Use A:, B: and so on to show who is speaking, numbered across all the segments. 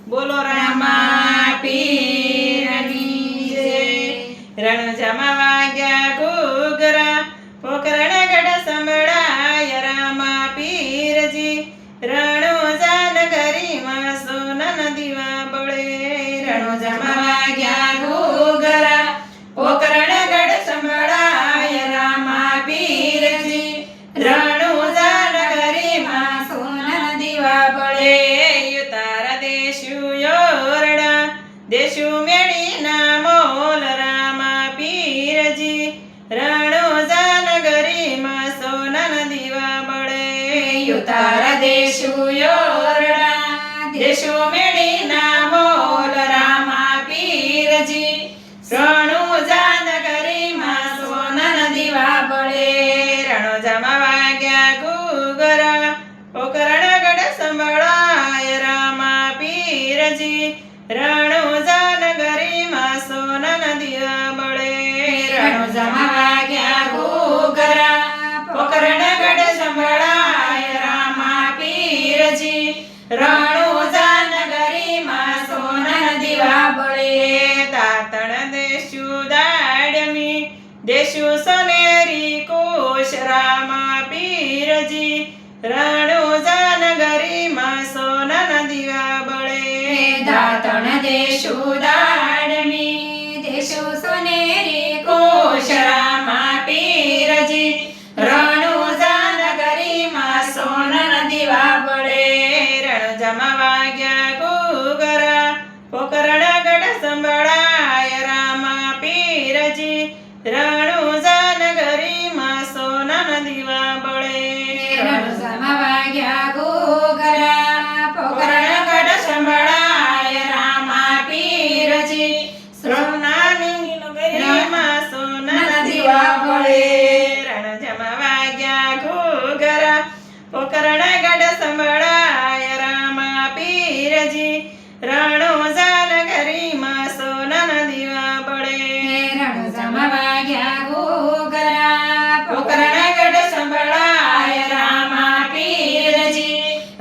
A: બોલો રામા પીરની જય. રણજામાં વાગ્યા ઘૂઘરા, પોકરણ ગઢ સંભળાય રામા પીરજી. રણોજા નગરીમાં સોનાના દીવા બળે. રણોજામાં વાગ્યા ઘૂઘરા, પોકરણ ગઢ સંભળાય રામા પીરજી. રણોજા નગરીમાં સોનાના દીવા બળે. તારા દેશુ યોરડા, દેશુ મેળીના મોલ રામા પીરજી. રણોજા નગરીમાં સોનાના દીવા બળે. તારા દેશુ યોરડા, દેશુ મેળીના મોલ રામા પીરજી. રણોજા નગરીમાં સોનાના દીવા બળે. રણોજામાં વાગ્યા ઘૂઘરા, પોકરણ ગઢ સંભળાય રામા પીરજી. રણોજા નગરીમાં સોનાના દીવા બળે. રણોજામાં વાગ્યા ઘૂઘરા, પોકરણ ગઢ સંભળાય રામા પીરજી. રણોજા નગરીમાં સોનાના દીવા બળે. દાતણ દેશુ દાડમી, દેશુ સોનેરી કોશ રામા પીરજી. રણોજા નગરીમાં સોનાના દીવા બળે. દાતણ દેશુ દાડમી, દેશુ સોનેરી કોશ રામા પીરજી. રણોજા નગરીમાં સોનાના દીવા બળે. રણોજામાં વાગ્યા ઘૂઘરા, પોકરણ ગઢ સંભળાય રામા પીરજી. રણોજા નગરીમાં સોનાના દીવા બળે. રણોજામાં વાગ્યા ઘૂઘરા, પોકરણ ગઢ સંભળાય રામા પીરજી. સોનાની નગરીમાં સોનાના દીવા બળે. રણોજામાં વાગ્યા ઘૂઘરા, પોકરણ ગઢ સંભળાય રામા પીરજી. રણોજા નગરીમાં સોનાના દીવા બળે. રણોજામાં વાગ્યા ઘૂઘરા, પોકરણ ગઢ સંભળાય રામા પીરજી.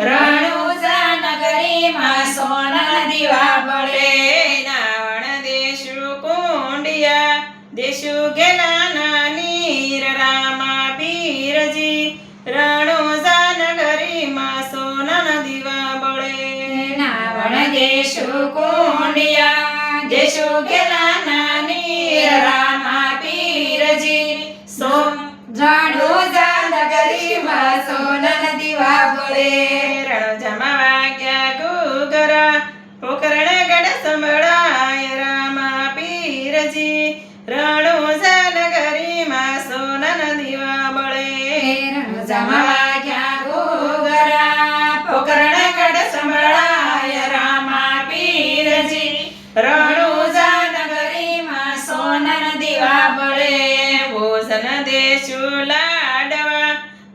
A: રણોજા નગરીમાં સોનાના દીવા બળે. નાવણ દેશુ કુંડિયા, દેશુ ગેલાના નીર રામા પીરજી. રણોજા નગરીમાં સોનાના દીવા બળે. નાવણ દેશુ કુંડિયા, દેશુ ગેલાના નીર રામા પીરજી. રણોજા નગરીમાં સોનાના દીવા બળે. રણોજામાં વાગ્યા ઘૂઘરા, પોકરણ ગઢ સંભળાય રામા પીરજી. રણોજા નગરીમાં સોનાના દીવા બળે. રણોજામાં વાગ્યા ઘૂઘરા, પોકરણ ગઢ સંભળાય રામા પીરજી. રણોજા નગરીમાં સોનાના દીવા બળે. ભોજન દેશુ લાડવા,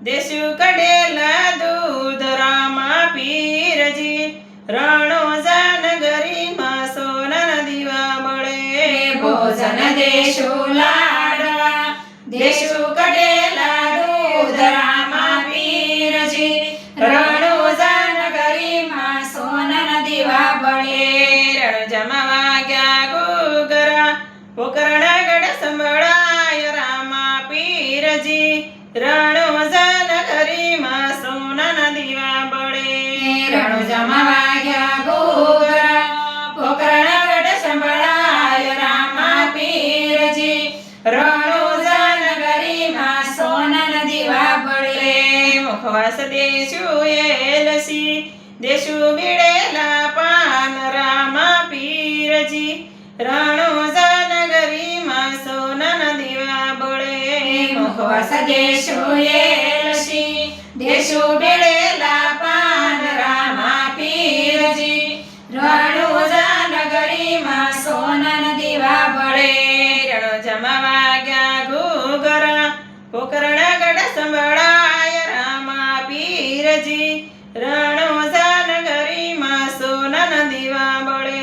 A: દેશુ કડેલા દૂધ રામા પીરજી. રણોજા નગરીમાં સોનાના દીવા બળે. ભોજન દેશુ લાડવા, દેશુ કડેલા દૂધ રામા પીરજી. રણોજા નગરીમાં સોનાના દીવા બળે. રણોજામાં વાગ્યા ઘૂઘરા, પોકરણ ગઢ સંભળાય રામા પીરજી. રણોજા નગરીમાં સોનાના દીવા બળે. રણોજામાં વાગ્યા ઘૂઘરા, પોકરણ ગઢ સંભળાય રામા પીરજી. રણોજા નગરીમાં સોનાના દીવા બળે. મુખવાસ દેશુ એલસી, દેશુ બીડેલા પાન રામા પીરજી. રણોજા નગરીમાં સોનાના દીવા બળે. મુખવાસ દેશુ એલસી, દેશુ બીડેલા પાન રામા પીરજી. રણોજા નગરીમાં સોનાના દીવા બળે. રણોજામાં વાગ્યા ઘૂઘરા, પોકરણ ગઢ સંભળાય રામા પીરજી. રણોજા નગરીમાં સોનાના દીવા બળે.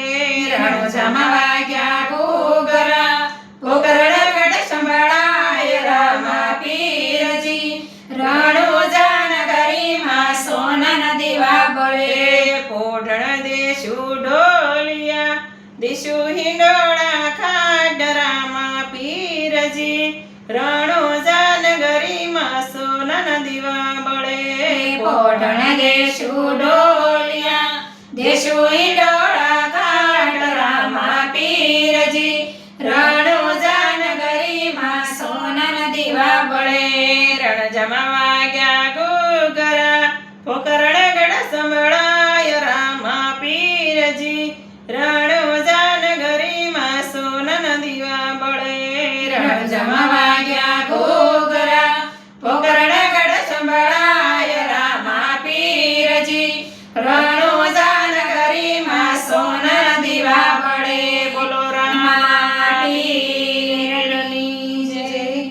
A: રણોજામાં વાગ્યા ઘૂઘરા, પોકરણ ગઢ સંભળાય રામા પીરજી. રણોજા નગરીમાં સોનાના દીવા બળે. પોઢણ દેશુ દેશું ઢોલિયા દેશું હિંડોળા ખાડ રામા પીરજી રણુજા નગરીમાં સોનાના દીવા બળે
B: પોઢણ દેશું ઢોલિયા દેશું ઈંડો